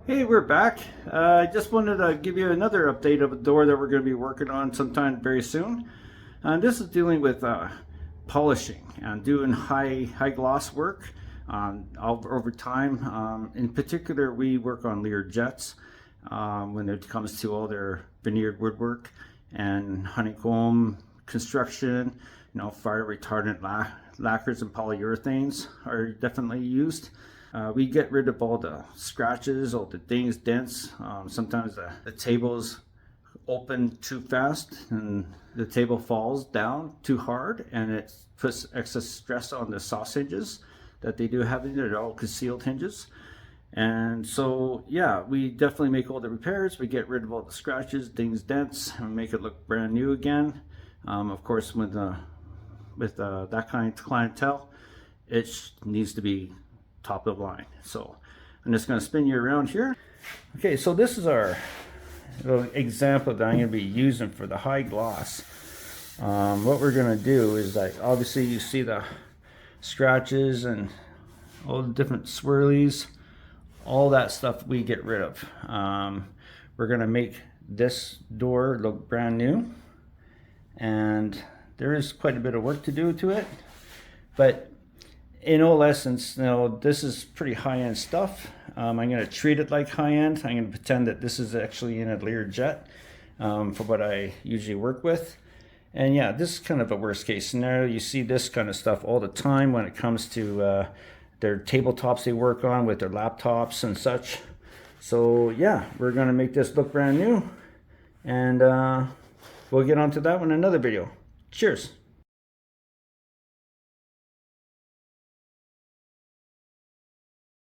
Hey, we're back. I just wanted to give you another update of a door that we're going to be working on sometime very soon. This is dealing with polishing and doing high gloss work over time. In particular, we work on Learjets when it comes to all their veneered woodwork and honeycomb construction. Fire retardant lacquers and polyurethanes are definitely used. We get rid of all the scratches, all the things, dents. Sometimes the tables open too fast and the table falls down too hard, and it puts excess stress on the sauce hinges that they do have in there. They're all concealed hinges. And so, yeah, we definitely make all the repairs. We get rid of all the scratches, dings, dents, and make it look brand new again. Of course, with that kind of clientele, it needs to be top of the line. So I'm just going to spin you around here. Okay, so this is our little example that I'm going to be using for the high gloss. What we're going to do is, like, obviously you see the scratches and all the different swirlies, all that stuff we get rid of. We're going to make this door look brand new, and there is quite a bit of work to do to it, but in all essence, this is pretty high-end stuff. I'm going to treat it like high-end. I'm going to pretend that this is actually in a Learjet for what I usually work with. And yeah, this is kind of a worst-case scenario. You see this kind of stuff all the time when it comes to their tabletops they work on with their laptops and such. So yeah, we're going to make this look brand new, and we'll get onto that one in another video. Cheers.